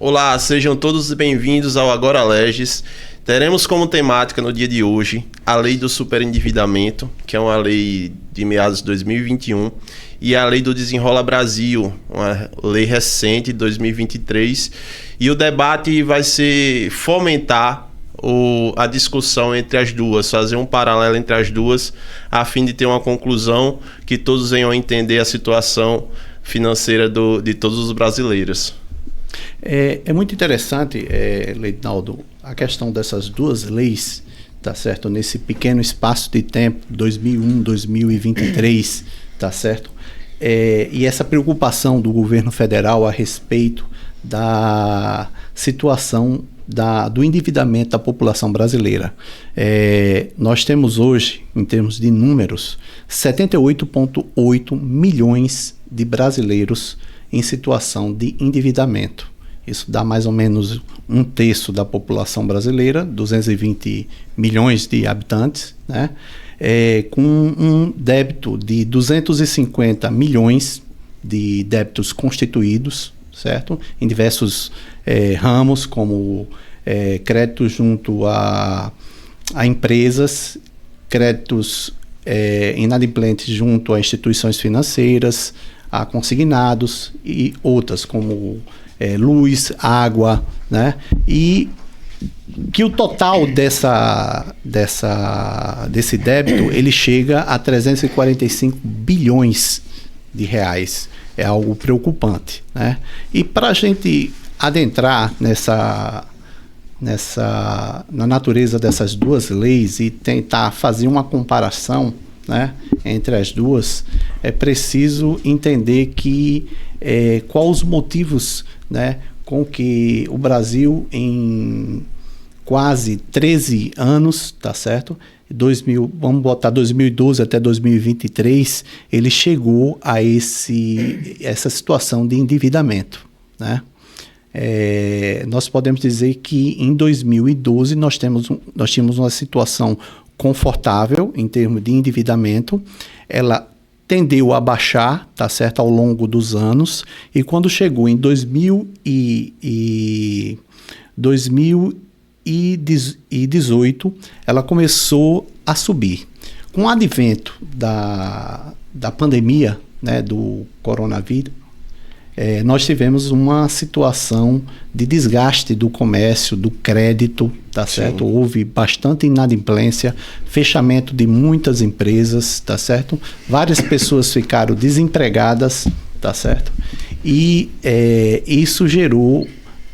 Olá, sejam todos bem-vindos ao Agora Leges. Teremos como temática no dia de hoje a Lei do Superendividamento, que é uma lei de meados de 2021, e a Lei do Desenrola Brasil, uma lei recente de 2023. E o debate vai ser fomentar a discussão entre as duas, fazer um paralelo entre as duas, a fim de ter uma conclusão que todos venham a entender a situação financeira de todos os brasileiros. É muito interessante, Leidnaldo, a questão dessas duas leis, tá certo? Nesse pequeno espaço de tempo, 2001, 2023, tá certo? E essa preocupação do governo federal a respeito da situação do endividamento da população brasileira. Nós temos hoje, em termos de números, 78,8 milhões de brasileiros em situação de endividamento. Isso dá mais ou menos um terço da população brasileira, 220 milhões de habitantes, né? Com um débito de 250 milhões de débitos constituídos, certo? Em diversos ramos, como créditos junto a empresas, créditos inadimplentes junto a instituições financeiras, a consignados e outras, como luz, água, né? E que o total desse débito, ele chega a 345 bilhões de reais. É algo preocupante, né? E para a gente adentrar na natureza dessas duas leis e tentar fazer uma comparação, né, entre as duas, é preciso entender quais os motivos, né, com que o Brasil, em quase 13 anos, tá certo? Vamos botar 2012 até 2023, ele chegou a essa situação de endividamento, né? Nós podemos dizer que em 2012 nós tínhamos uma situação confortável em termos de endividamento. Ela tendeu a baixar, tá certo, ao longo dos anos, e quando chegou em 2018, ela começou a subir. Com o advento da pandemia, né, do coronavírus, nós tivemos uma situação de desgaste do comércio, do crédito, tá certo? Houve bastante inadimplência, fechamento de muitas empresas, tá certo? Várias pessoas ficaram desempregadas, tá certo? E isso gerou,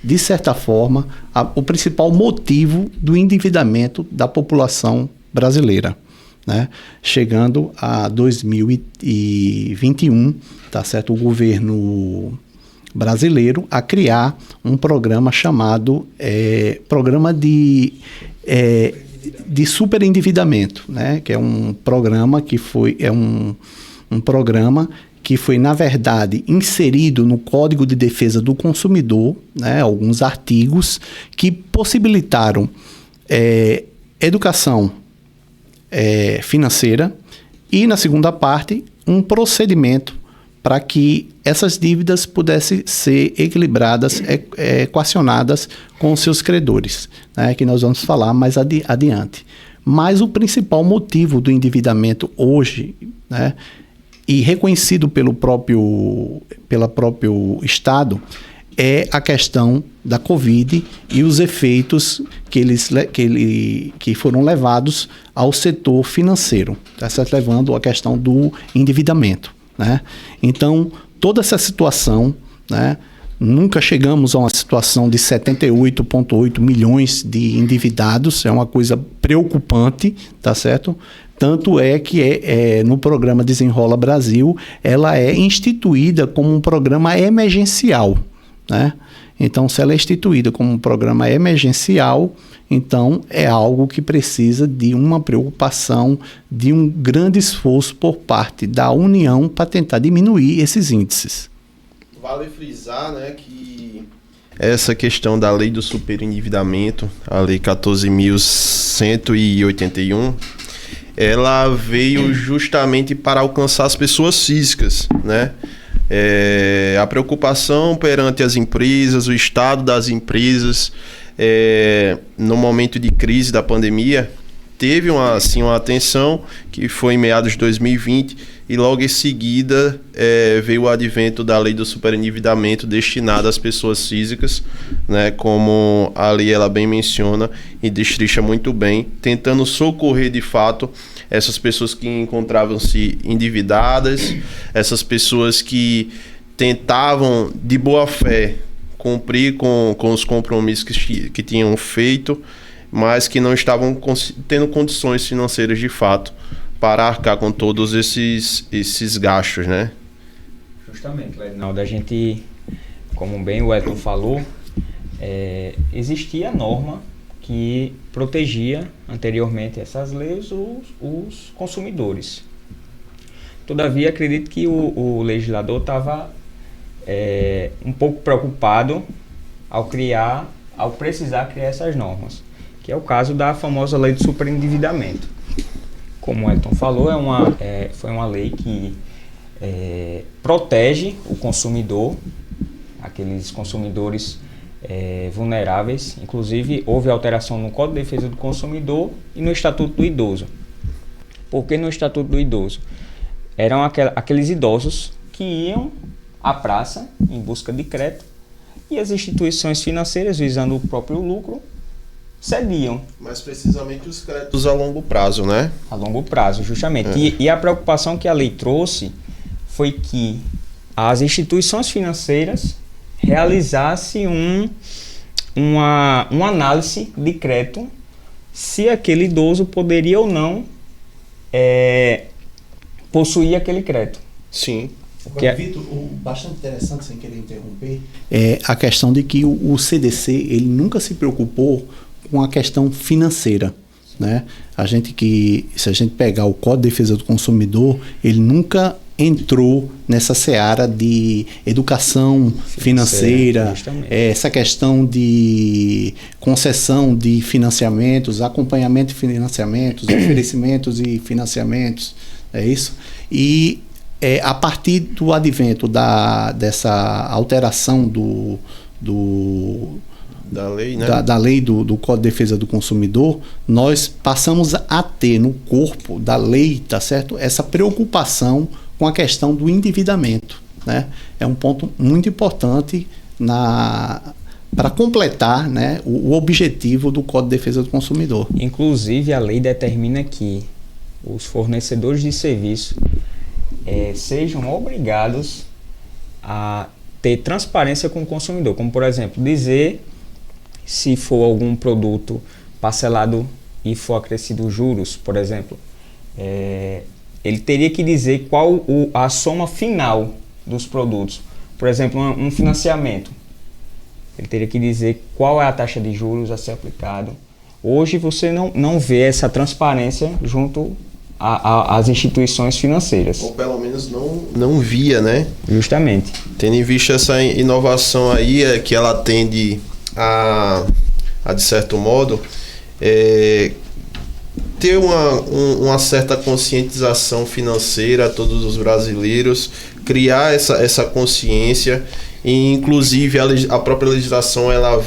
de certa forma, o principal motivo do endividamento da população brasileira, né? Chegando a 2021, tá certo? O governo brasileiro a criar um programa chamado Programa de Superendividamento, né? Que é um programa que foi um programa que foi, na verdade, inserido no Código de Defesa do Consumidor, né? Alguns artigos que possibilitaram educação financeira e, na segunda parte, um procedimento para que essas dívidas pudessem ser equilibradas, equacionadas com os seus credores, né, que nós vamos falar mais adiante. Mas o principal motivo do endividamento hoje, né, e reconhecido pelo próprio Estado, é a questão da Covid e os efeitos que foram levados ao setor financeiro, tá certo? Levando a questão do endividamento, né? Então, toda essa situação, né, nunca chegamos a uma situação de 78,8 milhões de endividados, é uma coisa preocupante, tá certo? Tanto é que no programa Desenrola Brasil, ela é instituída como um programa emergencial, né? Então, se ela é instituída como um programa emergencial, então é algo que precisa de uma preocupação, de um grande esforço por parte da União para tentar diminuir esses índices. Vale frisar, né, que essa questão da lei do superendividamento, a lei 14.181, ela veio justamente para alcançar as pessoas físicas, né? A preocupação perante as empresas, o estado das empresas, no momento de crise da pandemia, teve uma atenção que foi em meados de 2020 e logo em seguida veio o advento da lei do superendividamento destinada às pessoas físicas, né, como a lei ela bem menciona e destrincha muito bem, tentando socorrer de fato essas pessoas que encontravam-se endividadas, essas pessoas que tentavam de boa fé cumprir com os compromissos que tinham feito, mas que não estavam tendo condições financeiras de fato para arcar com todos esses gastos, né? Justamente, Ledinaldo, a gente, como bem o Elton falou, existia a norma que protegia anteriormente essas leis os consumidores. Todavia, acredito que o legislador estava um pouco preocupado ao precisar criar essas normas, que é o caso da famosa lei do superendividamento. Como o Elton falou, foi uma lei que protege o consumidor, aqueles consumidores vulneráveis. Inclusive, houve alteração no Código de Defesa do Consumidor e no Estatuto do Idoso. Por que no Estatuto do Idoso? Eram aqueles idosos que iam à praça em busca de crédito e as instituições financeiras, visando o próprio lucro, cediam. Mais precisamente os créditos a longo prazo, né? A longo prazo, justamente. E a preocupação que a lei trouxe foi que as instituições financeiras realizassem uma análise de crédito se aquele idoso poderia ou não possuir aquele crédito. Sim. Vitor, bastante interessante, sem querer interromper, é a questão de que o CDC ele nunca se preocupou com a questão financeira, né? Se a gente pegar o Código de Defesa do Consumidor, ele nunca entrou nessa seara de educação financeira, essa questão de concessão de financiamentos, acompanhamento de financiamentos, oferecimentos e financiamentos, é isso? E a partir do advento dessa alteração da lei, né? da lei do Código de Defesa do Consumidor, nós passamos a ter no corpo da lei, tá certo? Essa preocupação com a questão do endividamento, né? É um ponto muito importante para completar, né, o objetivo do Código de Defesa do Consumidor. Inclusive, a lei determina que os fornecedores de serviço sejam obrigados a ter transparência com o consumidor, como por exemplo, dizer se for algum produto parcelado e for acrescido juros, por exemplo, ele teria que dizer qual a soma final dos produtos. Por exemplo, um financiamento, ele teria que dizer qual é a taxa de juros a ser aplicado. Hoje você não vê essa transparência junto às instituições financeiras. Ou pelo menos não via, né? Justamente. Tendo em vista essa inovação aí, que ela tende a de certo modo, ter uma certa conscientização financeira a todos os brasileiros, criar essa consciência, e inclusive a própria legislação ela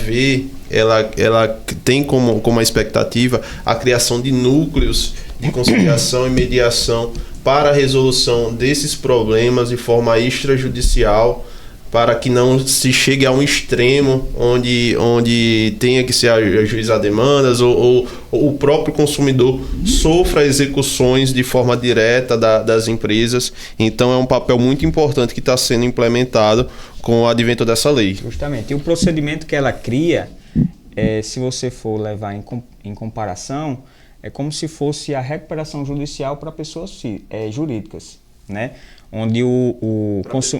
tem como uma expectativa a criação de núcleos de conciliação e mediação para a resolução desses problemas de forma extrajudicial, para que não se chegue a um extremo onde tenha que se ajuizar demandas ou o próprio consumidor sofra execuções de forma direta das empresas. Então é um papel muito importante que está sendo implementado com o advento dessa lei. Justamente. E o procedimento que ela cria, se você for levar em comparação, é como se fosse a recuperação judicial para pessoas jurídicas, né? Onde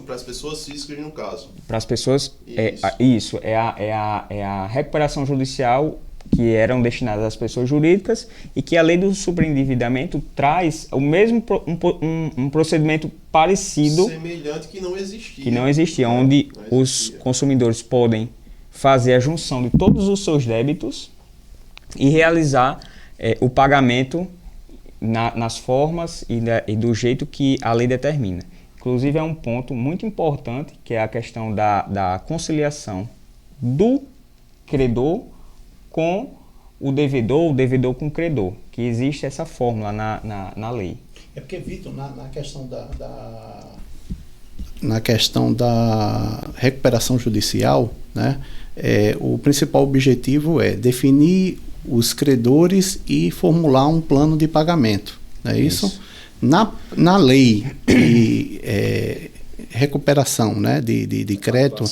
para as pessoas físicas, no caso. Para as pessoas, é a recuperação judicial que eram destinadas às pessoas jurídicas, e que a lei do superendividamento traz o mesmo um procedimento parecido, semelhante, que não existia, onde os consumidores podem fazer a junção de todos os seus débitos e realizar o pagamento nas formas e do jeito que a lei determina. Inclusive, é um ponto muito importante, que é a questão da conciliação do credor com o devedor com o credor, que existe essa fórmula na lei. É porque, Vitor, na questão da recuperação judicial, né, o principal objetivo é definir os credores e formular um plano de pagamento. Não é isso? Na lei de recuperação, né, de crédito,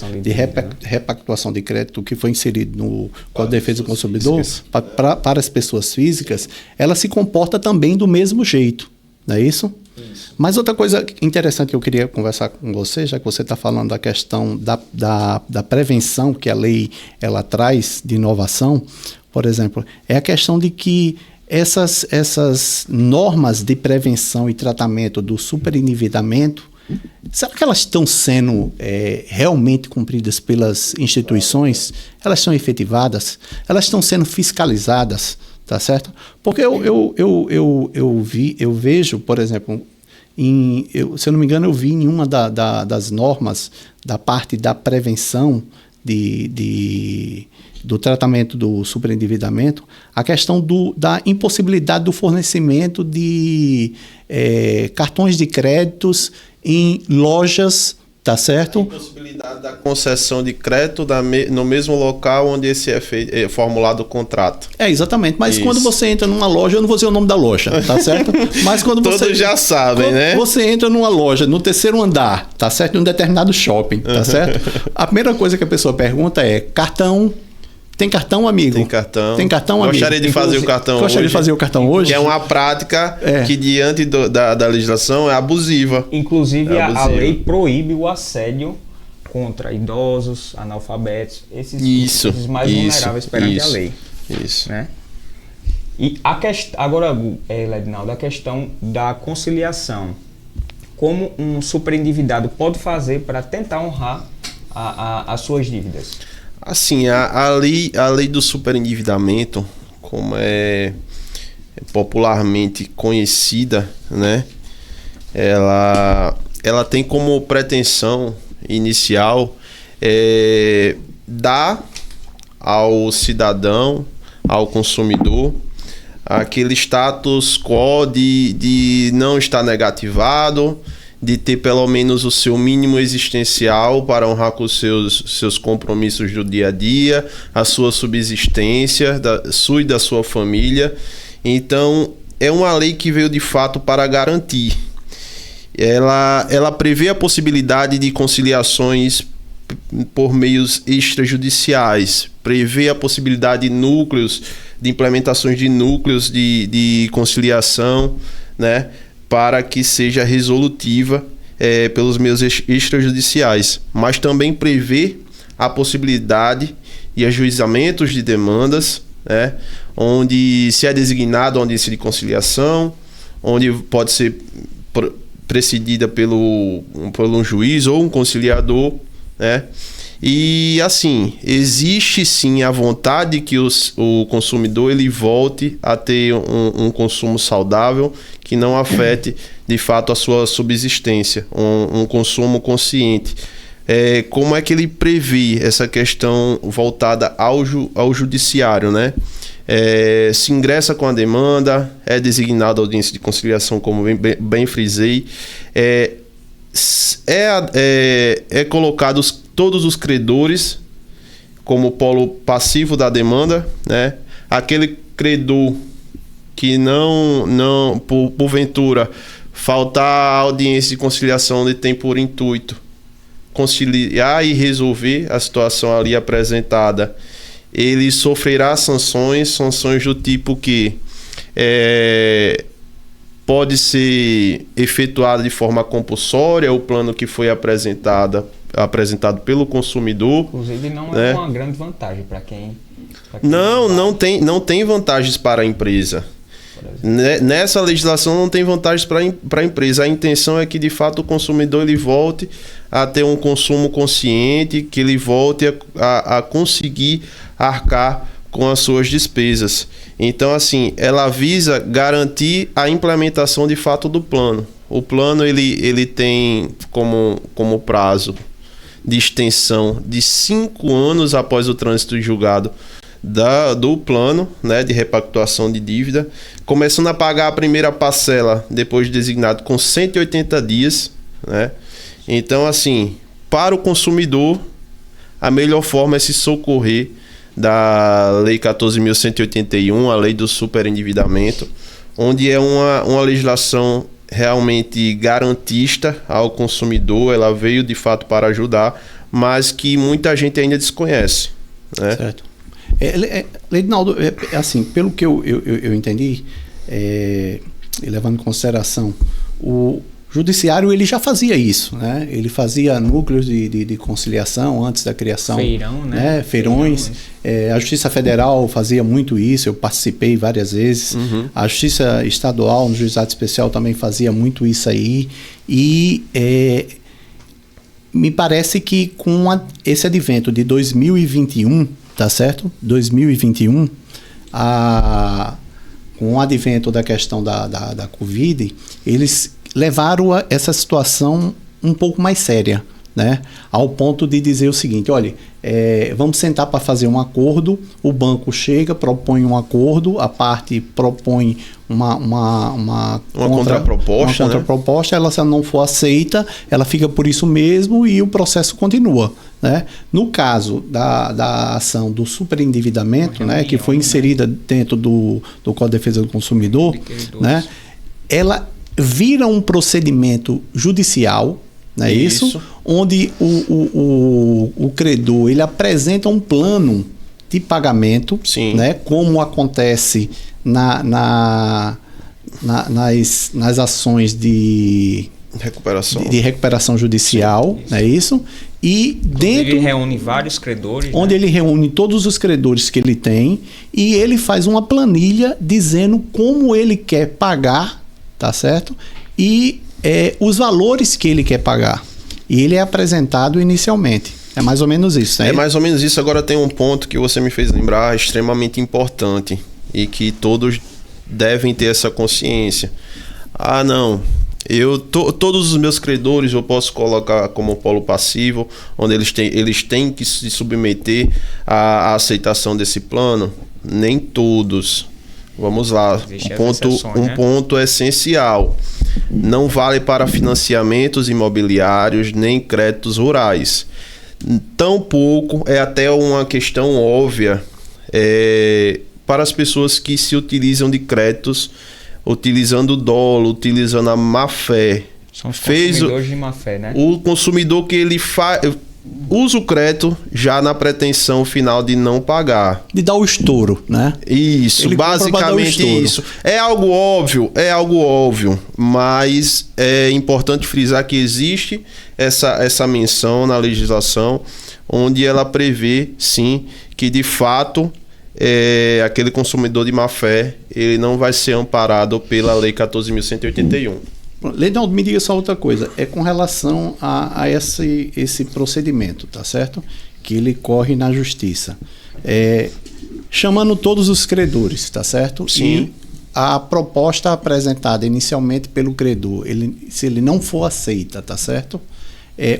repactuação de crédito que foi inserido no Código de Defesa do Consumidor para as pessoas físicas, ela se comporta também do mesmo jeito. Não é isso? Mas outra coisa interessante que eu queria conversar com você, já que você está falando da questão da prevenção que a lei ela traz de inovação, por exemplo, é a questão de que essas normas de prevenção e tratamento do superendividamento, será que elas estão sendo realmente cumpridas pelas instituições? Elas são efetivadas? Elas estão sendo fiscalizadas? Tá certo? Porque eu vejo, por exemplo, se eu não me engano, eu vi em uma das normas da parte da prevenção do tratamento do superendividamento, a questão da impossibilidade do fornecimento de cartões de créditos em lojas, tá certo? A impossibilidade da concessão de crédito no mesmo local onde esse é formulado o contrato. Exatamente. Mas quando você entra numa loja, eu não vou dizer o nome da loja, tá certo? Mas quando todos já sabem, né? Você entra numa loja, no terceiro andar, tá certo? Em um determinado shopping, tá certo? A primeira coisa que a pessoa pergunta é: cartão? Tem cartão, amigo? Tem cartão. Tem cartão, amigo? Gostaria de fazer o cartão hoje. Gostaria de fazer o cartão hoje? Que é uma prática que, diante da legislação, é abusiva. Inclusive, a lei proíbe o assédio contra idosos, analfabetos, esses mais vulneráveis perante a lei. Isso. Né? E agora, Ledinaldo, a questão da conciliação. Como um superendividado pode fazer para tentar honrar as suas dívidas? Assim, a lei do superendividamento, como é popularmente conhecida, né? Ela tem como pretensão inicial dar ao cidadão, ao consumidor, aquele status quo de não estar negativado, de ter pelo menos o seu mínimo existencial para honrar com os seus compromissos do dia a dia, a sua subsistência, sua e da sua família. Então, é uma lei que veio de fato para garantir. Ela prevê a possibilidade de conciliações por meios extrajudiciais, prevê a possibilidade de implementações de núcleos de conciliação, né, para que seja resolutiva pelos meios extrajudiciais, mas também prevê a possibilidade de ajuizamentos de demandas, né, onde se é designado a audiência de conciliação, onde pode ser precedida por um juiz ou um conciliador, né? E assim, existe sim a vontade que o consumidor ele volte a ter um consumo saudável que não afete de fato a sua subsistência, um consumo consciente. Como é que ele prevê essa questão voltada ao judiciário, né? Se ingressa com a demanda, é designada a audiência de conciliação, como bem frisei, colocados todos os credores como polo passivo da demanda, né? Aquele credor que não porventura faltar a audiência de conciliação, ele tem por intuito conciliar e resolver a situação ali apresentada, ele sofrerá sanções do tipo que pode ser efetuado de forma compulsória o plano que foi apresentado pelo consumidor. Inclusive não é uma grande vantagem para quem... Não tem vantagens para a empresa. Nessa legislação não tem vantagens para a empresa. A intenção é que de fato o consumidor ele volte a ter um consumo consciente, que ele volte a conseguir arcar com as suas despesas. Então, assim, ela visa garantir a implementação de fato do plano. O plano ele tem como prazo de extensão de 5 anos após o trânsito julgado do plano, né, de repactuação de dívida, começando a pagar a primeira parcela depois de designado com 180 dias, né? Então, assim, para o consumidor, a melhor forma é se socorrer da Lei 14.181, a Lei do Superendividamento, onde é uma legislação realmente garantista ao consumidor. Ela veio de fato para ajudar, mas que muita gente ainda desconhece, né? Certo. Leidinaldo, assim, pelo que eu entendi, levando em consideração, o Judiciário ele já fazia isso, né? Ele fazia núcleos de conciliação antes da criação. Feirão, né? Feirões. A Justiça Federal fazia muito isso, eu participei várias vezes. Uhum. A Justiça Estadual, no Juizado Especial, também fazia muito isso aí. E me parece que com esse advento de 2021, tá certo? 2021, com o advento da questão da Covid, eles levaram essa situação um pouco mais séria, né? Ao ponto de dizer o seguinte: olha, vamos sentar para fazer um acordo. O banco chega, propõe um acordo, a parte propõe uma contraproposta, né? Ela, se ela não for aceita, ela fica por isso mesmo e o processo continua, né? No caso da ação do superendividamento, né, que foi inserida dentro do Código de Defesa do Consumidor, né, ela vira um procedimento judicial, não é isso? Onde o credor ele apresenta um plano de pagamento, né, como acontece nas ações de recuperação judicial, não é isso? E ele reúne vários credores. Onde ele reúne todos os credores que ele tem e ele faz uma planilha dizendo como ele quer pagar, tá certo? E os valores que ele quer pagar. E ele é apresentado inicialmente. É mais ou menos isso, né? É mais ou menos isso. Agora tem um ponto que você me fez lembrar extremamente importante e que todos devem ter essa consciência. Ah, não. Todos os meus credores eu posso colocar como polo passivo, onde eles têm que se submeter à aceitação desse plano? Nem todos. Vamos lá, um ponto essencial. Não vale para financiamentos imobiliários nem créditos rurais. Tampouco é até uma questão óbvia para as pessoas que se utilizam de créditos, utilizando dolo, utilizando a má-fé. São os consumidores de má-fé, né? O consumidor que ele usa o crédito já na pretensão final de não pagar. De dar o estouro, né? Isso, ele basicamente isso. É algo óbvio, mas é importante frisar que existe essa menção na legislação, onde ela prevê, sim, que de fato aquele consumidor de má-fé ele não vai ser amparado pela Lei 14.181. Leidinaldo, me diga só outra coisa. É com relação a esse procedimento, tá certo? Que ele corre na justiça. Chamando todos os credores, tá certo? Sim. E a proposta apresentada inicialmente pelo credor, se ele não for aceita, tá certo?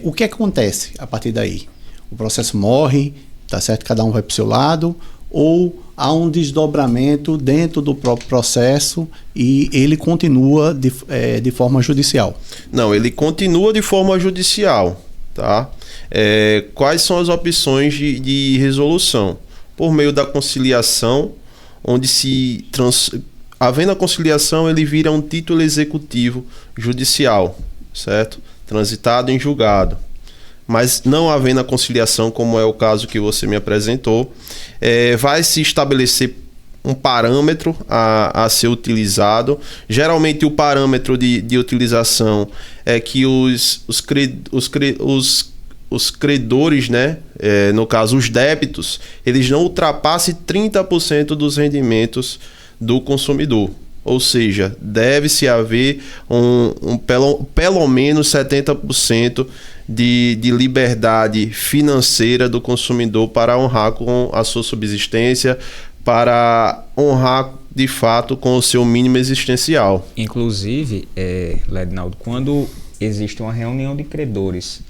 O que acontece a partir daí? O processo morre, tá certo? Cada um vai para o seu lado, ou há um desdobramento dentro do próprio processo e ele continua de forma judicial? Não, ele continua de forma judicial, tá? Quais são as opções de resolução? Por meio da conciliação, onde havendo a conciliação, ele vira um título executivo judicial, certo? Transitado em julgado. Mas não havendo a conciliação, como é o caso que você me apresentou, vai se estabelecer um parâmetro a ser utilizado. Geralmente o parâmetro de utilização é que os credores, né, no caso os débitos, eles não ultrapassem 30% dos rendimentos do consumidor. Ou seja, deve-se haver pelo menos 70% de liberdade financeira do consumidor para honrar com a sua subsistência, para honrar de fato, com o seu mínimo existencial. Inclusive, Ledinaldo, quando existe uma reunião de credores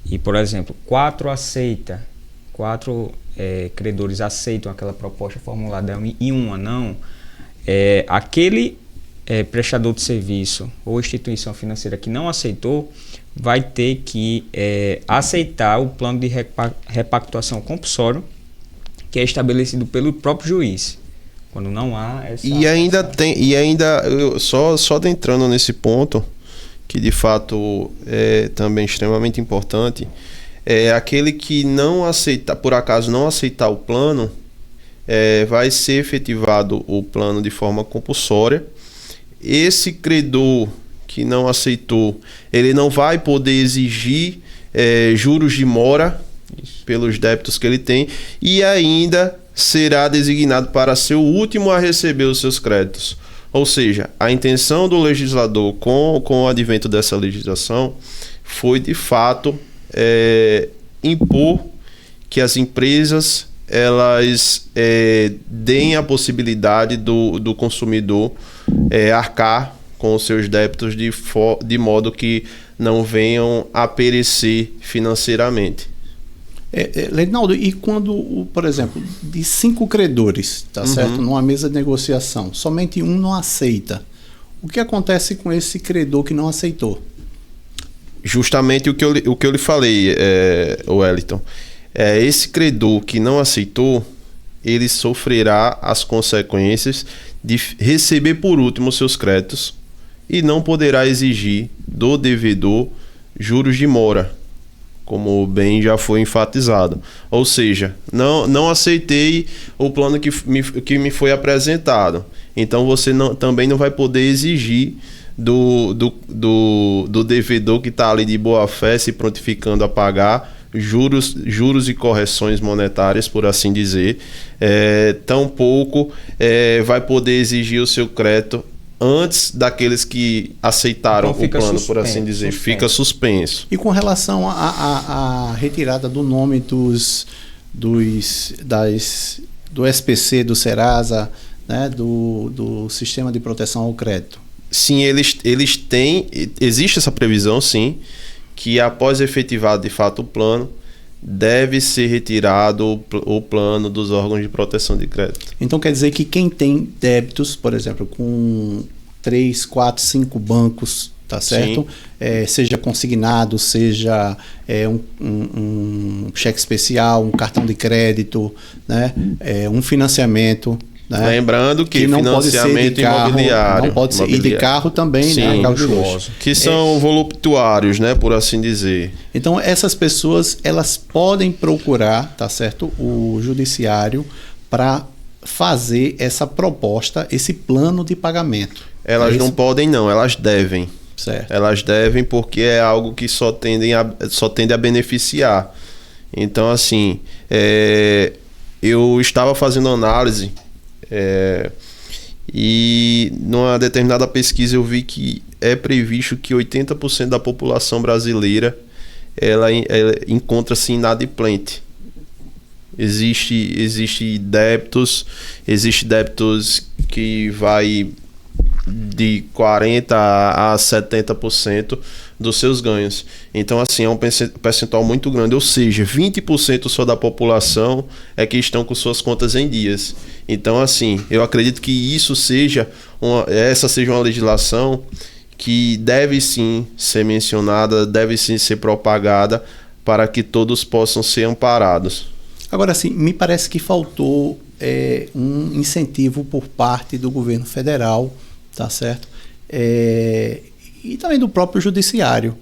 e, por exemplo, quatro credores aceitam aquela proposta formulada e uma não, aquele prestador de serviço ou instituição financeira que não aceitou vai ter que aceitar o plano de repactuação compulsório que é estabelecido pelo próprio juiz. Quando não há essa... Só adentrando nesse ponto, que de fato é também extremamente importante, aquele que não aceitar, por acaso não aceitar o plano, vai ser efetivado o plano de forma compulsória. Esse credor que não aceitou, ele não vai poder exigir juros de mora pelos débitos que ele tem e ainda será designado para ser o último a receber os seus créditos. Ou seja, a intenção do legislador com o advento dessa legislação foi de fato impor que as empresas elas deem a possibilidade do consumidor arcar com os seus débitos de modo que não venham a perecer financeiramente. Ledinaldo, e quando, por exemplo, de 5 credores, tá certo? Numa mesa de negociação, somente um não aceita. O que acontece com esse credor que não aceitou? Justamente o que eu lhe falei, Wellington. Esse credor que não aceitou, ele sofrerá as consequências de receber por último seus créditos e não poderá exigir do devedor juros de mora, como bem já foi enfatizado. Ou seja, não aceitei o plano que me foi apresentado. Então você também não vai poder exigir do devedor que está ali de boa fé, se prontificando a pagar juros e correções monetárias, por assim dizer. Tampouco vai poder exigir o seu crédito antes daqueles que aceitaram então, o plano, por assim dizer, fica suspenso. E com relação à retirada do nome do SPC, do Serasa, né, do Sistema de Proteção ao Crédito? Sim, eles têm, existe essa previsão, sim, que após efetivado de fato o plano, deve ser retirado o plano dos órgãos de proteção de crédito. Então quer dizer que quem tem débitos, por exemplo, com 3, 4, 5 bancos, tá certo? Seja consignado, seja um cheque especial, um cartão de crédito, né? Um financiamento. Né? Lembrando que financiamento imobiliário. Não pode ser, e de carro também, sim, né? Carro de luxo. Que são voluptuários, né? Por assim dizer. Então, essas pessoas, elas podem procurar, tá certo? O judiciário para fazer essa proposta, esse plano de pagamento. Elas não podem, não. Elas devem. Certo. Elas devem porque é algo que só tende a beneficiar. Então, assim, eu estava fazendo análise e numa determinada pesquisa eu vi que é previsto que 80% da população brasileira ela encontra-se inadimplente. Existe débitos que vai de 40% a 70% dos seus ganhos. Então, assim, é um percentual muito grande. Ou seja, 20% só da população é que estão com suas contas em dias. Então, assim, eu acredito que essa seja uma legislação que deve sim ser mencionada, deve sim ser propagada para que todos possam ser amparados. Agora, sim, me parece que faltou um incentivo por parte do governo federal, tá certo? E também do próprio judiciário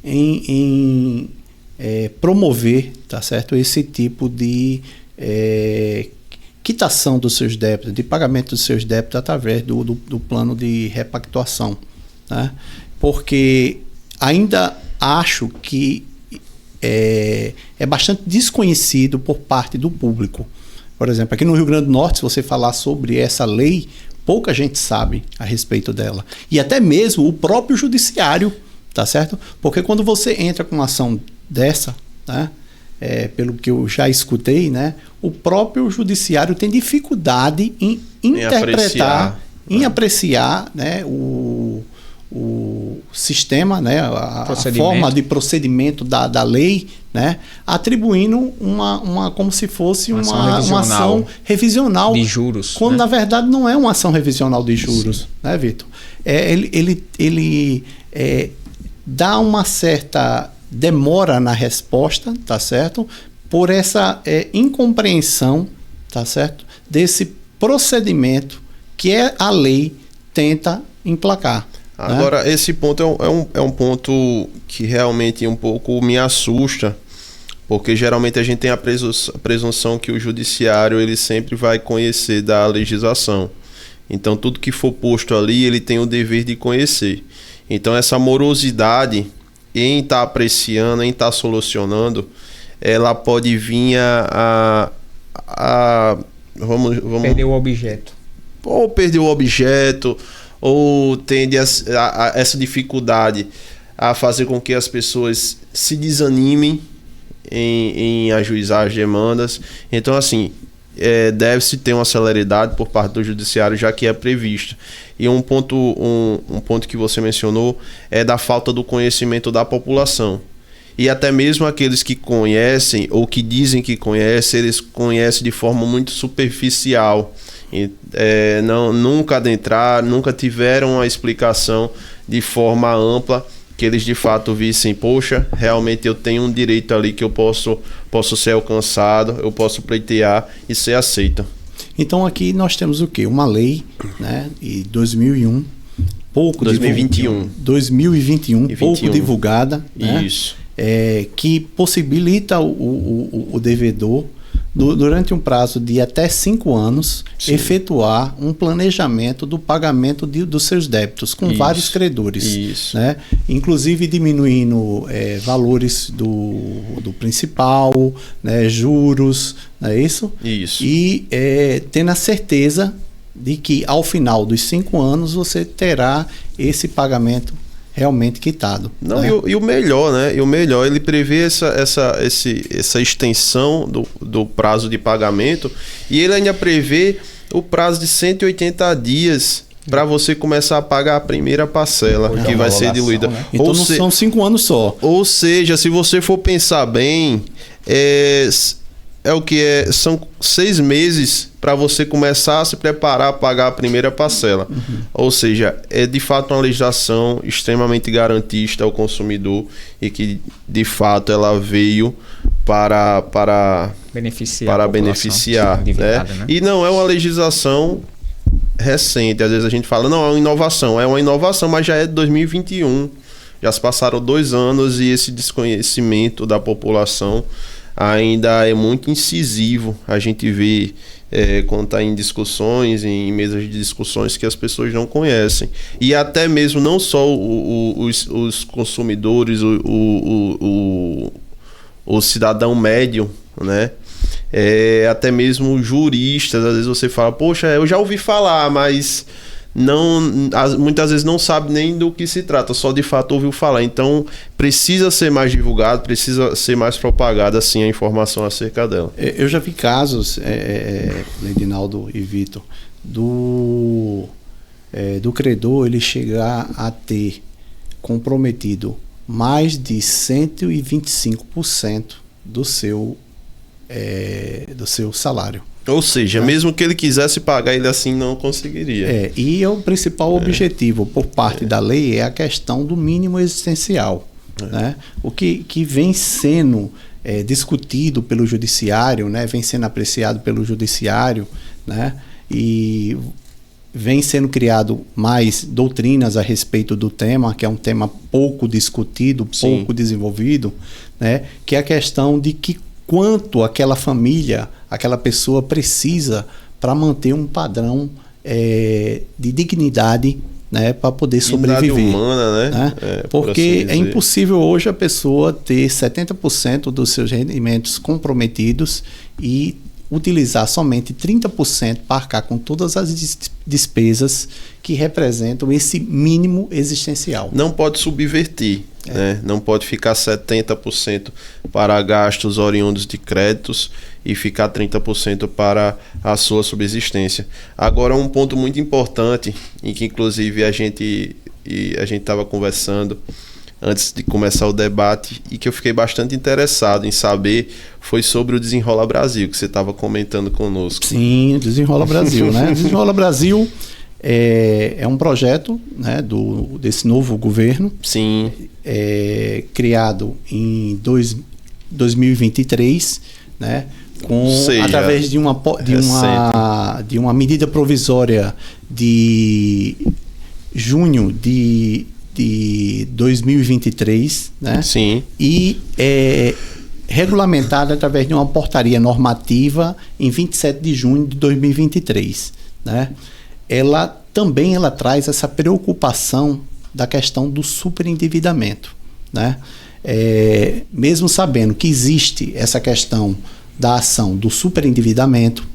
em promover, tá certo, esse tipo de quitação dos seus débitos, de pagamento dos seus débitos através do plano de repactuação, né? Porque ainda acho que é bastante desconhecido por parte do público. Por exemplo, aqui no Rio Grande do Norte, se você falar sobre essa lei, pouca gente sabe a respeito dela. E até mesmo o próprio judiciário, tá certo? Porque quando você entra com uma ação dessa, né, pelo que eu já escutei, né, o próprio judiciário tem dificuldade em interpretar, em apreciar, né, o sistema, né, a forma de procedimento da lei, né, atribuindo como se fosse uma ação revisional de juros, quando né? Na verdade não é uma ação revisional de juros. Sim. Né, Vitor? Ele dá uma certa demora na resposta, tá certo? Por essa incompreensão, tá certo? Desse procedimento que a lei tenta emplacar. Agora, né? Esse ponto é um ponto que realmente um pouco me assusta, porque geralmente a gente tem a presunção que o judiciário ele sempre vai conhecer da legislação. Então, tudo que for posto ali, ele tem o dever de conhecer. Então, essa morosidade em estar apreciando, em estar solucionando, ela pode vir vamos perder o objeto. Ou perder o objeto, ou tende essa dificuldade a fazer com que as pessoas se desanimem em ajuizar as demandas. Então, assim, deve-se ter uma celeridade por parte do judiciário, já que é previsto. E um ponto que você mencionou é da falta do conhecimento da população. E até mesmo aqueles que conhecem ou que dizem que conhecem, eles conhecem de forma muito superficial. Nunca adentraram, nunca tiveram a explicação de forma ampla, que eles de fato vissem, poxa, realmente eu tenho um direito ali que eu posso ser alcançado, eu posso pleitear e ser aceito. Então aqui nós temos o quê? Uma lei, né, de 2001, 2021, pouco divulgada, né, isso. Que possibilita o devedor, durante um prazo de até 5 anos, sim, efetuar um planejamento do pagamento dos seus débitos com vários credores. Isso. Né? Inclusive diminuindo valores do principal, né, juros, não é isso? Isso. E tendo a certeza de que ao final dos 5 anos você terá esse pagamento realmente quitado. Não, né? e o melhor, né? E o melhor, ele prevê essa extensão do prazo de pagamento, e ele ainda prevê o prazo de 180 dias para você começar a pagar a primeira parcela, que vai ser diluída. Né? Então não são 5 anos só. Ou seja, se você for pensar bem, são 6 meses para você começar a se preparar a pagar a primeira parcela. Uhum. Ou seja, é de fato uma legislação extremamente garantista ao consumidor e que de fato ela veio para beneficiar, né? E não é uma legislação recente. Às vezes a gente fala, não, é uma inovação, mas já é de 2021. Já se passaram 2 anos e esse desconhecimento da população ainda é muito incisivo. A gente vê quando está em discussões, em mesas de discussões, que as pessoas não conhecem. E até mesmo não só os consumidores, o cidadão médio, né? Até mesmo juristas, às vezes você fala, poxa, eu já ouvi falar, mas muitas vezes não sabe nem do que se trata, só de fato ouviu falar. Então precisa ser mais divulgado, precisa ser mais propagada assim a informação acerca dela. Eu já vi casos, Edinaldo e Vitor, do credor ele chegar a ter comprometido mais de 125% do seu salário. Ou seja, mesmo que ele quisesse pagar, ele assim não conseguiria. E o principal objetivo por parte da lei é a questão do mínimo existencial. Né? O que vem sendo discutido pelo judiciário, né? Vem sendo apreciado pelo judiciário, né? E vem sendo criado mais doutrinas a respeito do tema, que é um tema pouco discutido, pouco desenvolvido, né? Que é a questão de quanto aquela família, aquela pessoa precisa para manter um padrão de dignidade, né, para poder sobreviver. Humana, né? Porque assim é impossível hoje a pessoa ter 70% dos seus rendimentos comprometidos e utilizar somente 30% para arcar com todas as despesas que representam esse mínimo existencial. Não pode subverter, né? Não pode ficar 70% para gastos oriundos de créditos e ficar 30% para a sua subsistência. Agora, um ponto muito importante, em que inclusive a gente estava conversando antes de começar o debate e que eu fiquei bastante interessado em saber, foi sobre o Desenrola Brasil, que você estava comentando conosco. Sim, Desenrola Brasil, né? Desenrola Brasil é um projeto, né, desse novo governo. Sim. Criado em 2023, né? Através de uma medida provisória de junho de 2023, né? Sim. E regulamentada através de uma portaria normativa em 27 de junho de 2023, né? Ela traz essa preocupação da questão do superendividamento, né? Mesmo sabendo que existe essa questão da ação do superendividamento,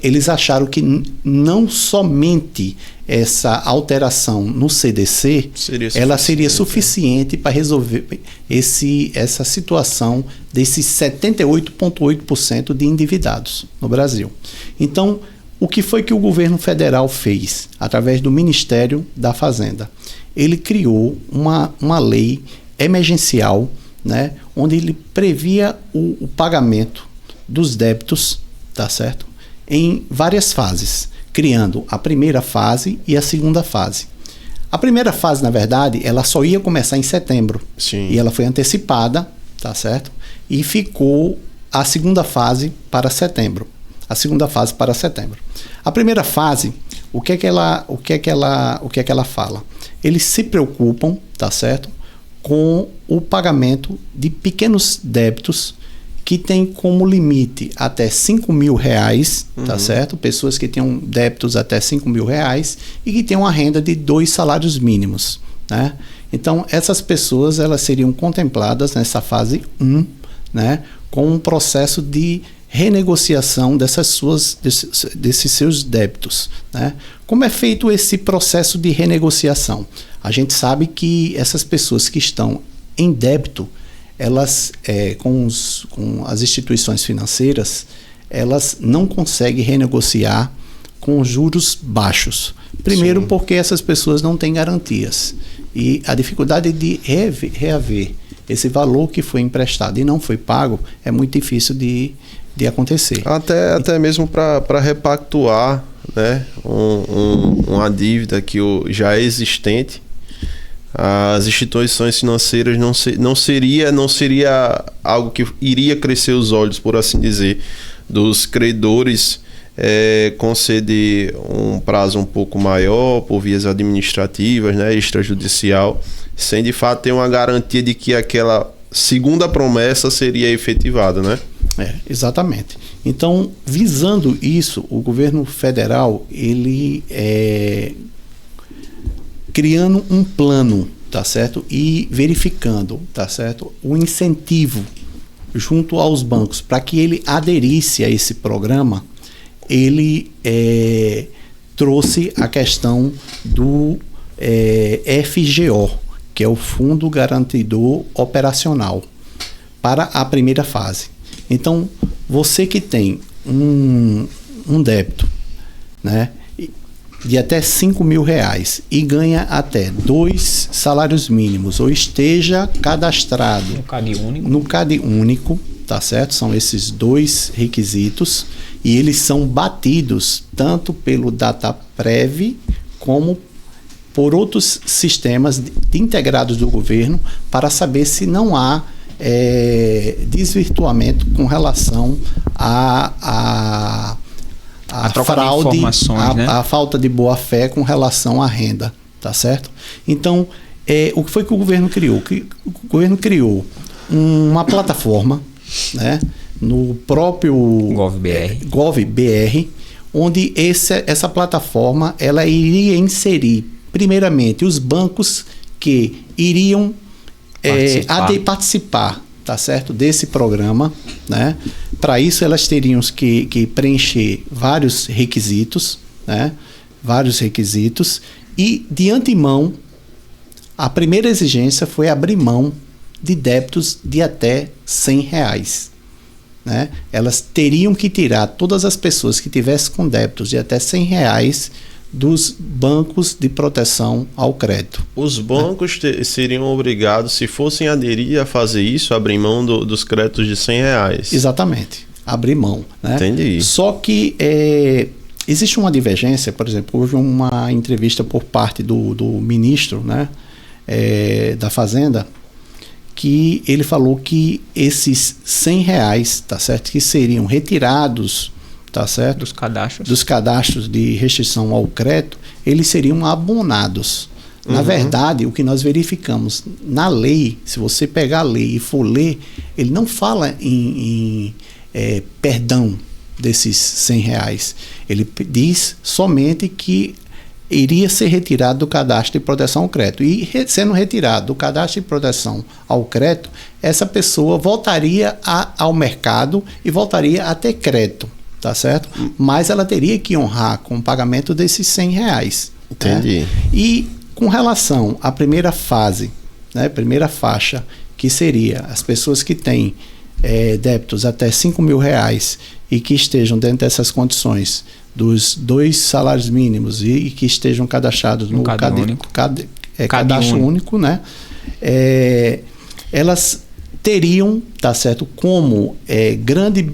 eles acharam que não somente essa alteração no CDC ela seria suficiente para resolver essa situação desses 78,8% de endividados no Brasil. Então, o que foi que o governo federal fez através do Ministério da Fazenda? Ele criou uma lei emergencial, né, onde ele previa o pagamento dos débitos, tá certo? Em várias fases, criando a primeira fase e a segunda fase. A primeira fase, na verdade, ela só ia começar em setembro. Sim. E ela foi antecipada, tá certo? E ficou a segunda fase para setembro. A segunda fase para setembro. A primeira fase, o que é que ela fala? Eles se preocupam, tá certo, com o pagamento de pequenos débitos que tem como limite até R$5.000, tá certo? Pessoas que tenham débitos até R$5.000 e que tenham uma renda de 2 salários mínimos, né? Então, essas pessoas, elas seriam contempladas nessa fase 1, né, com um processo de renegociação desses seus débitos, né? Como é feito esse processo de renegociação? A gente sabe que essas pessoas que estão em débito, elas, com as instituições financeiras, elas não conseguem renegociar com juros baixos. Primeiro, porque essas pessoas não têm garantias. E a dificuldade de reaver esse valor que foi emprestado e não foi pago é muito difícil de acontecer. Até mesmo para repactuar, né, uma dívida que já é existente, as instituições financeiras não seria algo que iria crescer os olhos, por assim dizer, dos credores, conceder um prazo um pouco maior por vias administrativas, né, extrajudicial, sem de fato ter uma garantia de que aquela segunda promessa seria efetivada, né? Exatamente. Então, visando isso, o governo federal, ele criando um plano, tá certo? E verificando, tá certo? O incentivo junto aos bancos para que ele aderisse a esse programa, ele trouxe a questão do FGO, que é o Fundo Garantidor Operacional, para a primeira fase. Então, você que tem um débito, né, de até R$5.000 e ganha até 2 salários mínimos ou esteja cadastrado no CAD único, tá certo? São esses 2 requisitos e eles são batidos tanto pelo Dataprev como por outros sistemas integrados do governo para saber se não há desvirtuamento com relação à fraude, a falta de boa-fé com relação à renda, tá certo? Então, o que foi que o governo criou? O governo criou uma plataforma, né, no próprio GovBR, onde essa plataforma ela iria inserir, primeiramente, os bancos que iriam participar, tá certo, desse programa, né? Para isso elas teriam que preencher vários requisitos, né? Vários requisitos, e de antemão a primeira exigência foi abrir mão de débitos de até R$100, né? Elas teriam que tirar todas as pessoas que tivessem com débitos de até R$100 dos bancos de proteção ao crédito. Os bancos seriam obrigados, se fossem aderir a fazer isso, abrir mão dos créditos de R$100. Exatamente, abrir mão, né? Entendi. Só que existe uma divergência, por exemplo, houve uma entrevista por parte do ministro, né, da Fazenda, que ele falou que esses R$100, tá certo, que seriam retirados, tá certo, dos cadastros de restrição ao crédito, eles seriam abonados. Na verdade, o que nós verificamos na lei, se você pegar a lei e for ler, ele não fala em perdão desses R$100. Ele diz somente que iria ser retirado do cadastro de proteção ao crédito. E sendo retirado do cadastro de proteção ao crédito, essa pessoa voltaria ao mercado e voltaria a ter crédito, tá certo? Mas ela teria que honrar com o pagamento desses R$100. Entendi. Né? E com relação à primeira fase, né, primeira faixa, que seria as pessoas que têm débitos até R$5.000 e que estejam dentro dessas condições dos 2 salários mínimos e que estejam cadastrados no cadastro único, né? Elas teriam, tá certo, como grande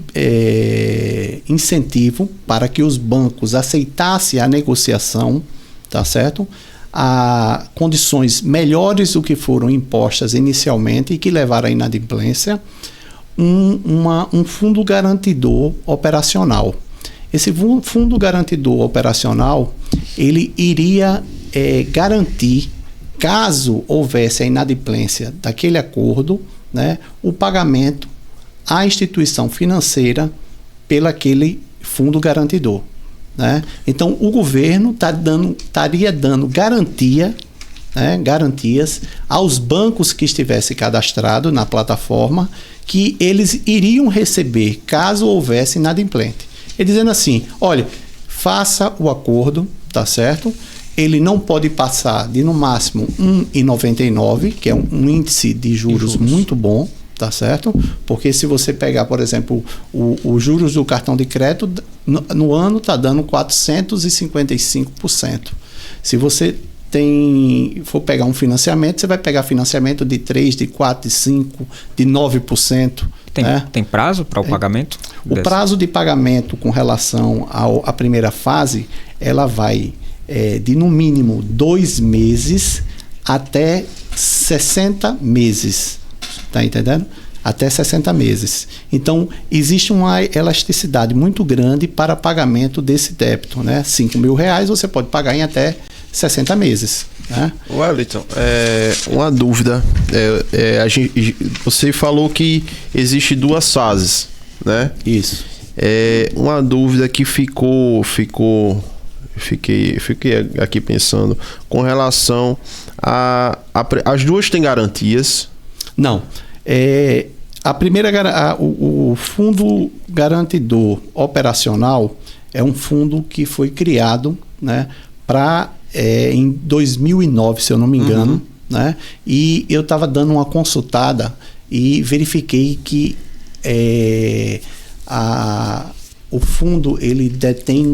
incentivo para que os bancos aceitassem a negociação, tá certo, a condições melhores do que foram impostas inicialmente e que levaram à inadimplência, um fundo garantidor operacional. Esse fundo garantidor operacional, ele iria garantir, caso houvesse a inadimplência daquele acordo, né, o pagamento à instituição financeira pelo aquele fundo garantidor, né? Então, o governo estaria dando garantias aos bancos que estivessem cadastrados na plataforma, que eles iriam receber caso houvesse inadimplente. Ele dizendo assim, olha, faça o acordo, tá certo? Ele não pode passar de no máximo 1,99, que é um índice de juros muito bom, tá certo? Porque se você pegar, por exemplo, os juros do cartão de crédito, no ano está dando 455%. Se você for pegar um financiamento, você vai pegar financiamento de 3%, de 4%, de 5%, de 9%. Tem prazo para o pagamento? O prazo de pagamento com relação à primeira fase, ela vai de no mínimo 2 meses até 60 meses. Tá entendendo? Até 60 meses. Então, existe uma elasticidade muito grande para pagamento desse débito, né? R$5.000 você pode pagar em até 60 meses. Né? Wellington, uma dúvida. Você falou que existe 2 fases, né? Isso. Uma dúvida que fiquei aqui pensando com relação as duas têm garantias? Não. A primeira, o fundo garantidor operacional é um fundo que foi criado, né, em 2009, se eu não me engano, né? E eu estava dando uma consultada e verifiquei que o fundo ele detém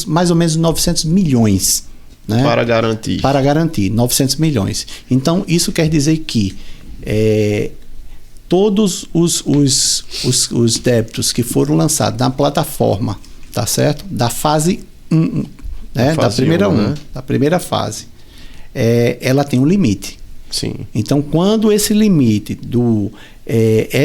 mais ou menos 900 milhões. Né? Para garantir. Para garantir, 900 milhões. Então, isso quer dizer que todos os débitos que foram lançados na plataforma, tá certo? Da fase 1, né? Da primeira 1, né? Da primeira fase, ela tem um limite. Sim. Então, quando esse limite do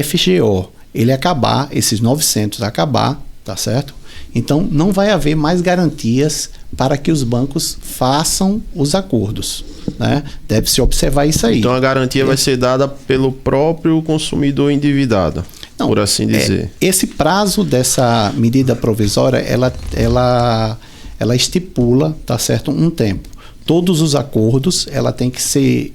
FGO ele acabar, esses 900 acabar, tá certo? Então, não vai haver mais garantias para que os bancos façam os acordos, né? Deve-se observar isso aí. Então, a garantia vai ser dada pelo próprio consumidor endividado, por assim dizer. Esse prazo dessa medida provisória, ela estipula, tá certo, um tempo. Todos os acordos, ela tem que ser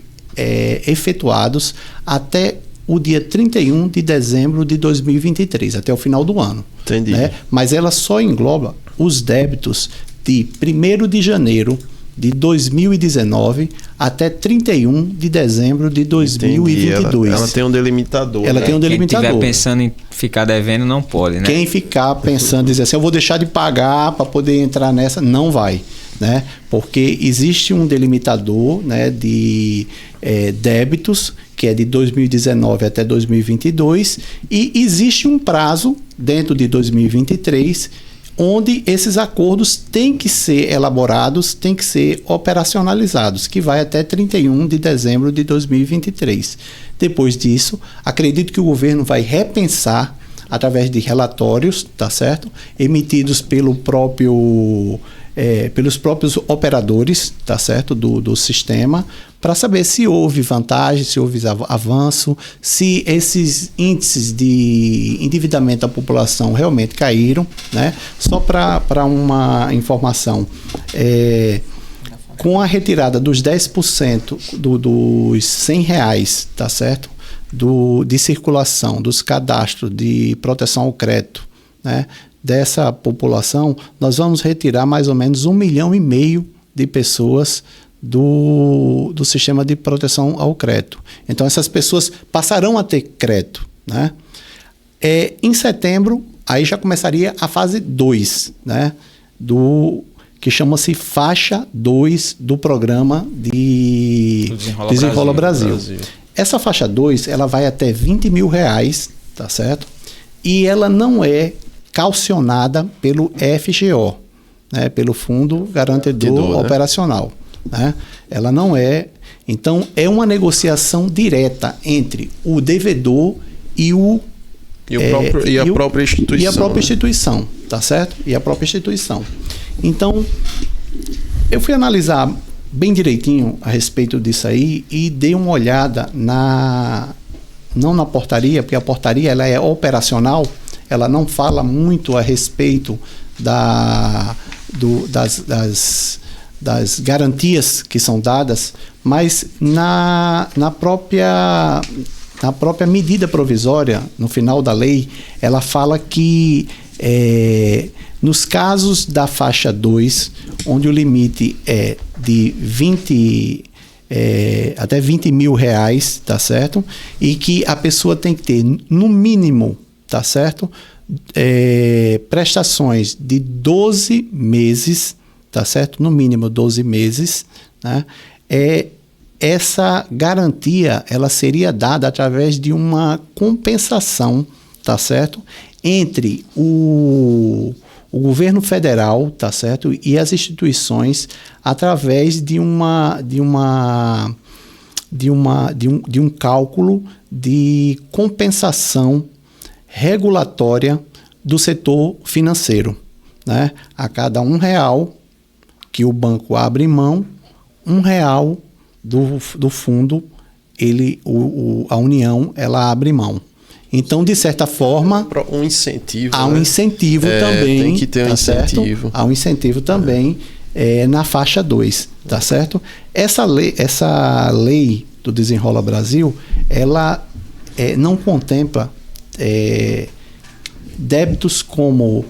efetuados até o dia 31 de dezembro de 2023, até o final do ano. Entendi. Né? Mas ela só engloba os débitos de 1º de janeiro de 2019 até 31 de dezembro de 2022. Ela tem um delimitador. Ela tem um delimitador. Quem estiver pensando em ficar devendo não pode, né? Quem ficar pensando, dizer assim, eu vou deixar de pagar para poder entrar nessa, não vai. Né? Porque existe um delimitador, né, de débitos, que é de 2019 até 2022, e existe um prazo dentro de 2023 onde esses acordos têm que ser elaborados, têm que ser operacionalizados, que vai até 31 de dezembro de 2023. Depois disso, acredito que o governo vai repensar através de relatórios, tá certo? Emitidos pelos próprios operadores, tá certo? Do sistema, para saber se houve vantagem, se houve avanço, se esses índices de endividamento da população realmente caíram, né? Só para uma informação, com a retirada dos 10% dos R$100, tá certo? De circulação, dos cadastros de proteção ao crédito, né? Dessa população, nós vamos retirar mais ou menos 1,5 milhão de pessoas do sistema de proteção ao crédito. Então, essas pessoas passarão a ter crédito, né? Em setembro, aí já começaria a fase 2, né? Que chama-se faixa 2 do programa de Desenrola Brasil. Essa faixa 2, ela vai até R$20 mil, tá certo? E ela não é calcionada pelo FGO, né? Pelo Fundo Garantidor Operacional. Né? Ela não é. Então, é uma negociação direta entre o devedor e a própria instituição. E a própria instituição, tá certo? E a própria instituição. Então, eu fui analisar bem direitinho a respeito disso aí e dei uma olhada não na portaria, porque a portaria ela é operacional, ela não fala muito a respeito das garantias que são dadas, mas na própria medida provisória, no final da lei, ela fala que nos casos da faixa 2, onde o limite é de até R$20 mil, tá certo? E que a pessoa tem que ter, no mínimo, tá certo? Prestações de 12 meses, tá certo? No mínimo 12 meses, né? Essa garantia, ela seria dada através de uma compensação, tá certo? Entre o governo federal, tá certo? E as instituições, através de um cálculo de compensação regulatória do setor financeiro, né? A cada R$1 que o banco abre mão, R$1 do fundo, a União, ela abre mão. Então, de certa forma, um incentivo, há um incentivo também. Tem que ter um incentivo. Certo? Há um incentivo também na faixa 2, tá certo? Essa lei do Desenrola Brasil, ela não contempla débitos como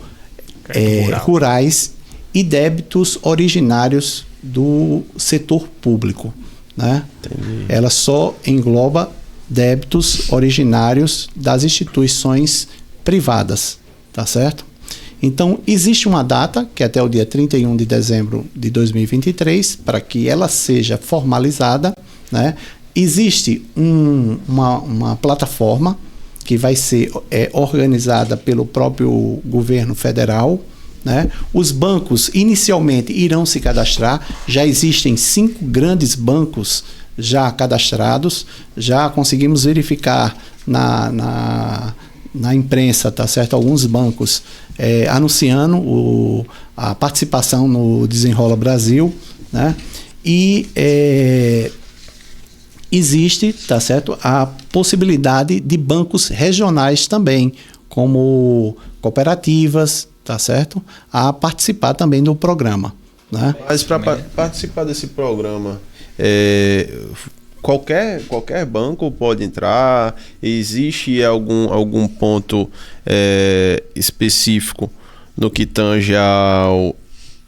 rurais e débitos originários do setor público, né? Entendi. Ela só engloba débitos originários das instituições privadas, tá certo? Então, existe uma data, que é até o dia 31 de dezembro de 2023, para que ela seja formalizada, né? Existe uma plataforma que vai ser organizada pelo próprio governo federal, né? Os bancos inicialmente irão se cadastrar, já existem 5 grandes bancos já cadastrados, já conseguimos verificar na imprensa, tá certo? Alguns bancos anunciando a participação no Desenrola Brasil, né? E existe, tá certo, a possibilidade de bancos regionais também, como cooperativas, tá certo, a participar também do programa, né? Mas para participar desse programa, qualquer banco pode entrar? Existe algum ponto específico no que tange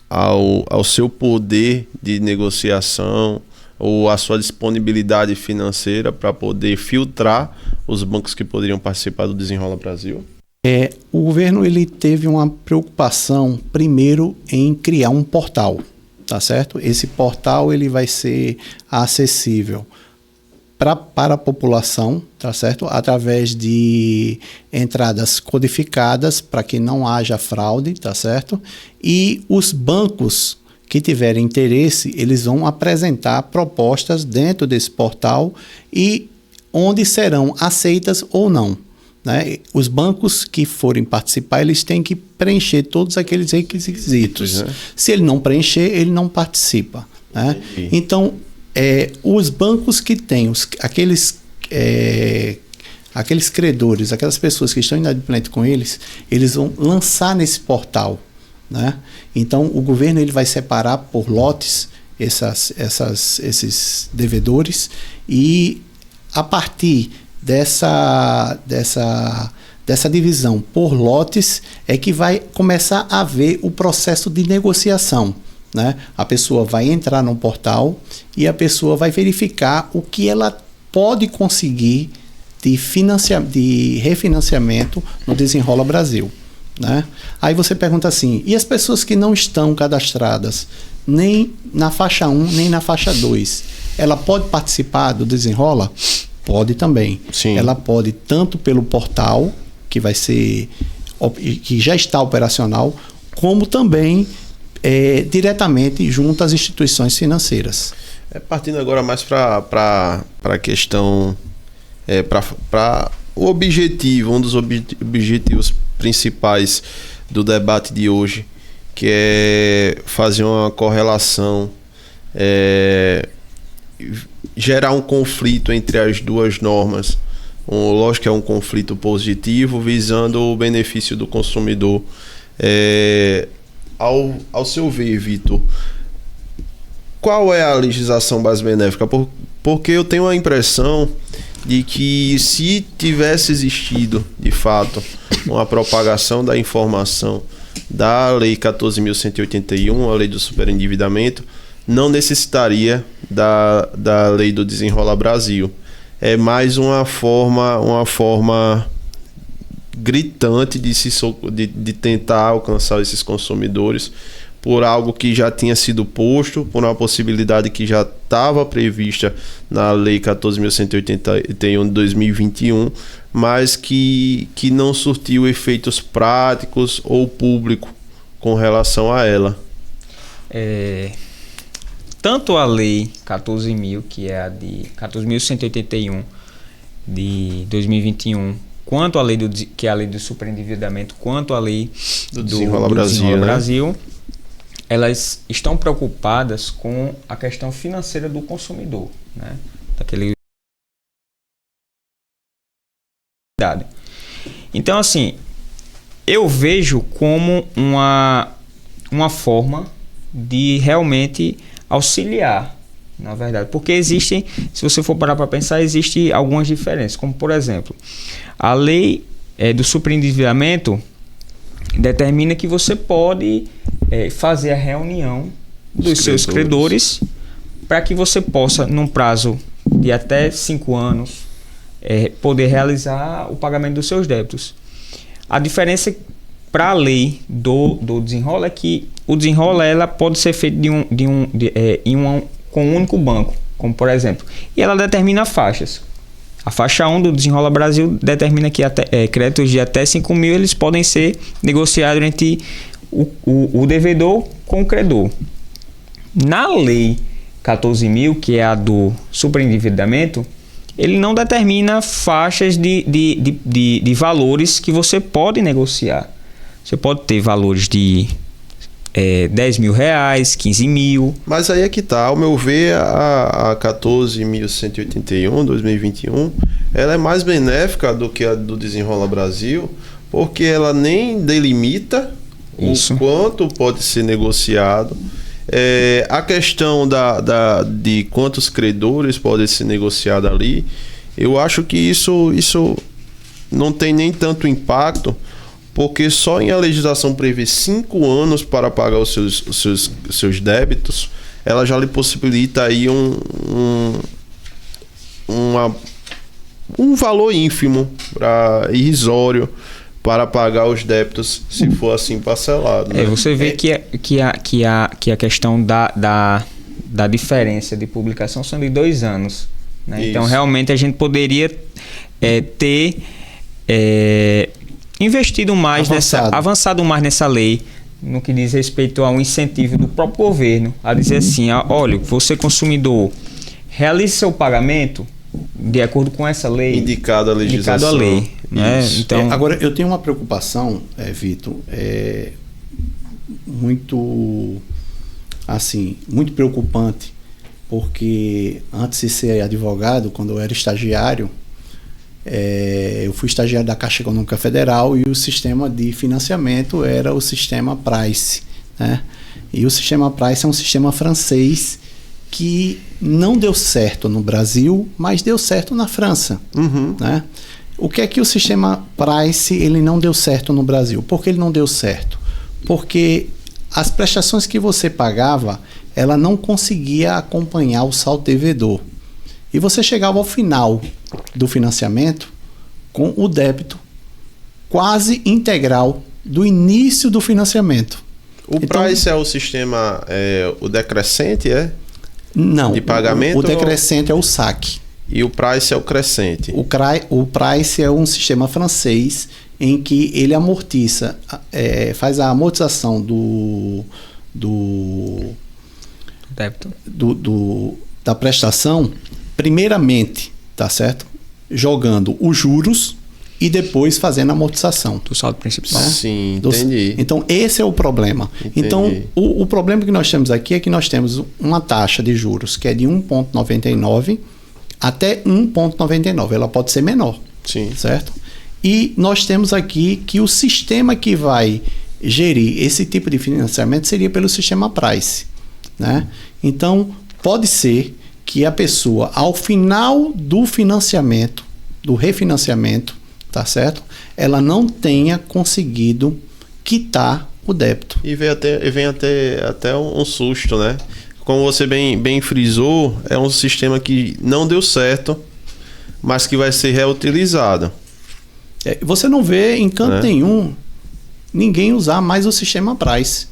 ao seu poder de negociação ou a sua disponibilidade financeira para poder filtrar os bancos que poderiam participar do Desenrola Brasil? O governo ele teve uma preocupação primeiro em criar um portal, tá certo? Esse portal ele vai ser acessível para a população, tá certo? Através de entradas codificadas para que não haja fraude, tá certo? E os bancos que tiverem interesse, eles vão apresentar propostas dentro desse portal e onde serão aceitas ou não, né? Os bancos que forem participar, eles têm que preencher todos aqueles requisitos. Uhum. Se ele não preencher, ele não participa, né? Então, os bancos que têm aqueles credores, aquelas pessoas que estão inadimplentes com eles vão lançar nesse portal, né? Então, o governo ele vai separar por lotes esses devedores e, a partir dessa divisão por lotes, é que vai começar a haver o processo de negociação, né? A pessoa vai entrar no portal e a pessoa vai verificar o que ela pode conseguir de refinanciamento no Desenrola Brasil, né? Aí você pergunta assim, e as pessoas que não estão cadastradas nem na faixa 1 nem na faixa 2, ela pode participar do Desenrola? Pode também. Sim. Ela pode tanto pelo portal, que já está operacional, como também diretamente junto às instituições financeiras. Partindo agora mais para a questão, para o objetivo, um dos objetivos principais do debate de hoje, que é fazer uma correlação, gerar um conflito entre as duas normas. Lógico que é um conflito positivo, visando o benefício do consumidor. Ao seu ver, Vitor, qual é a legislação mais benéfica? Porque eu tenho a impressão de que, se tivesse existido, de fato, uma propagação da informação da Lei 14.181, a Lei do Superendividamento, não necessitaria da Lei do Desenrola Brasil. É mais uma forma gritante de tentar alcançar esses consumidores por algo que já tinha sido posto, por uma possibilidade que já estava prevista na Lei 14.181 de 2021, mas que não surtiu efeitos práticos ou público com relação a ela. Tanto a Lei 14.000, que é a de 14.181 de 2021, quanto a lei que é a Lei do Superendividamento, quanto a Lei do Desenrola Brasil, elas estão preocupadas com a questão financeira do consumidor, né? Então, assim, eu vejo como uma forma de realmente auxiliar, na verdade, porque existem, se você for parar para pensar, existem algumas diferenças, como por exemplo, a lei do superendividamento determina que você pode fazer a reunião dos seus credores para que você possa, num prazo de até 5 anos, poder realizar o pagamento dos seus débitos. A diferença para a lei do Desenrola é que o Desenrola ela pode ser feito com um único banco, como por exemplo, e ela determina faixas. A faixa 1 do Desenrola Brasil determina que créditos de até 5 mil eles podem ser negociados entre o devedor com o credor. Na lei 14.000, que é a do superendividamento, ele não determina faixas de valores que você pode negociar. Você pode ter valores de 10 mil reais, 15 mil. Mas aí é que tá, ao meu ver, a 14.181, 2021, ela é mais benéfica do que a do Desenrola Brasil, porque ela nem delimita isso, o quanto pode ser negociado. A questão de quantos credores podem ser negociados ali, eu acho que isso não tem nem tanto impacto, porque só em a legislação prevê 5 anos para pagar os seus débitos, ela já lhe possibilita aí um valor ínfimo, irrisório, para pagar os débitos, se for assim parcelado. Né? Você vê que a questão da diferença de publicação são de 2 anos. Né? Então, realmente, a gente poderia ter investido mais avançado mais nessa lei, no que diz respeito ao incentivo do próprio governo, a dizer assim, olha, você consumidor, realize seu pagamento de acordo com essa lei. Indicado a legislação. Indicado a lei. Né? Então, agora, eu tenho uma preocupação, Vitor, muito preocupante, porque antes de ser advogado, quando eu era estagiário, eu fui estagiário da Caixa Econômica Federal e o sistema de financiamento era o sistema Price. Né? E o sistema Price é um sistema francês que não deu certo no Brasil, mas deu certo na França. Uhum. Né? O que é que o sistema Price ele não deu certo no Brasil? Por que ele não deu certo? Porque as prestações que você pagava, ela não conseguia acompanhar o saldo devedor. E você chegava ao final do financiamento com o débito quase integral do início do financiamento. O Price é o sistema, o decrescente, Não, de pagamento? O decrescente é o saque. E o Price é o crescente? O Price é um sistema francês em que ele amortiza, faz a amortização do débito. Da prestação, primeiramente, tá certo? Jogando os juros e depois fazendo a amortização. Do saldo principal. Né? Sim, entendi. Então, esse é o problema. Entendi. Então, o problema que nós temos aqui é que nós temos uma taxa de juros que é de 1,99 até 1,99. Ela pode ser menor. Sim. Certo? E nós temos aqui que o sistema que vai gerir esse tipo de financiamento seria pelo sistema Price. Né? Então, pode ser que a pessoa, ao final do financiamento, do refinanciamento, tá certo? Ela não tenha conseguido quitar o débito. E vem até um susto, né? Como você bem frisou, é um sistema que não deu certo, mas que vai ser reutilizado. Você não vê em canto nenhum ninguém usar mais o sistema Price.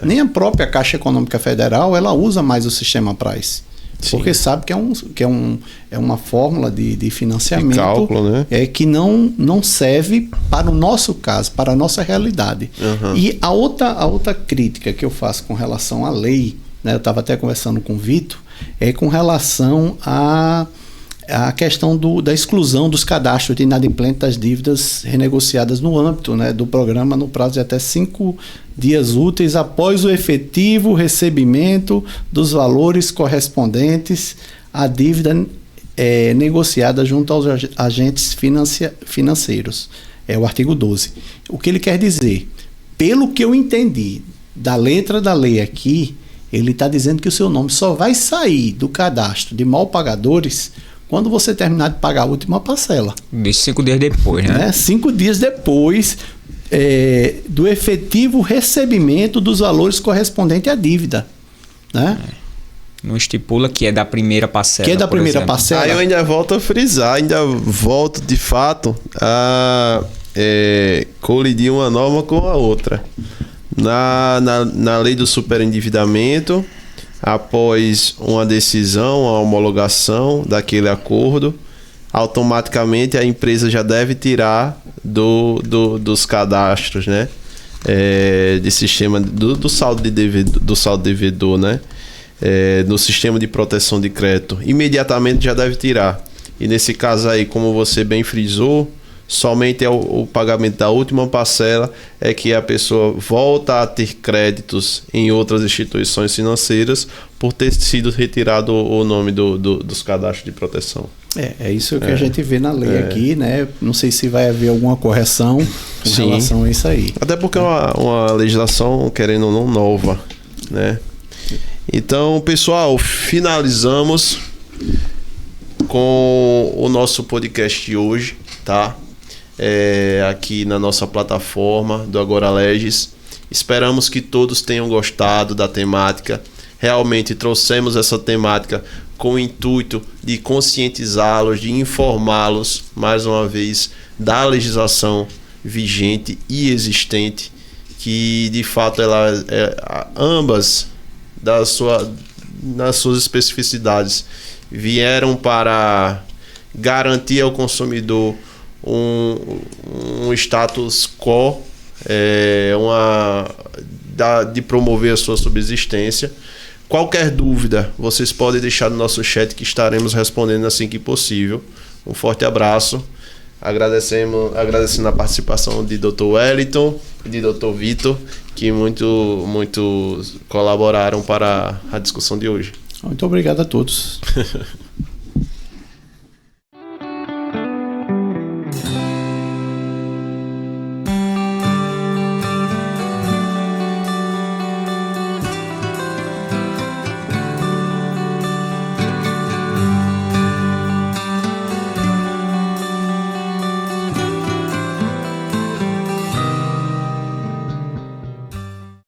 Nem a própria Caixa Econômica Federal ela usa mais o sistema Price. Sim. Porque sabe que é uma fórmula de financiamento de cálculo, né? Que não serve para o nosso caso, para a nossa realidade. Uhum. E a outra crítica que eu faço com relação à lei, né, eu estava até conversando com o Vitor, é com relação à questão da exclusão dos cadastros de inadimplente das dívidas renegociadas no âmbito, né, do programa no prazo de até 5 dias úteis após o efetivo recebimento dos valores correspondentes à dívida negociada junto aos agentes financeiros. É o artigo 12. O que ele quer dizer? Pelo que eu entendi da letra da lei aqui, ele está dizendo que o seu nome só vai sair do cadastro de mal pagadores quando você terminar de pagar a última parcela. De 5 dias depois, né? 5 dias depois do efetivo recebimento dos valores correspondentes à dívida. Né? Não estipula que é da primeira parcela. Que é da primeira parcela. Aí eu ainda volto a frisar, ainda volto de fato a colidir uma norma com a outra. Na lei do superendividamento, após uma decisão, a homologação daquele acordo, automaticamente a empresa já deve tirar dos cadastros, né? De sistema do saldo devedor, né? No sistema de proteção de crédito. Imediatamente já deve tirar. E nesse caso aí, como você bem frisou, somente o pagamento da última parcela é que a pessoa volta a ter créditos em outras instituições financeiras por ter sido retirado o nome dos cadastros de proteção. É isso que a gente vê na lei aqui, né? Não sei se vai haver alguma correção com relação a isso aí. Até porque é uma legislação, querendo ou não, nova, né? Então, pessoal, finalizamos com o nosso podcast de hoje, tá? Aqui na nossa plataforma do Agora Leges. Esperamos que todos tenham gostado da temática. Realmente trouxemos essa temática com o intuito de conscientizá-los, de informá-los, mais uma vez, da legislação vigente e existente, que de fato ambas nas suas especificidades vieram para garantir ao consumidor um status quo, de promover a sua subsistência. Qualquer dúvida, vocês podem deixar no nosso chat que estaremos respondendo assim que possível. Um forte abraço. Agradecendo a participação de Dr. Wellington e de Dr. Vitor, que muito colaboraram para a discussão de hoje. Muito obrigado a todos.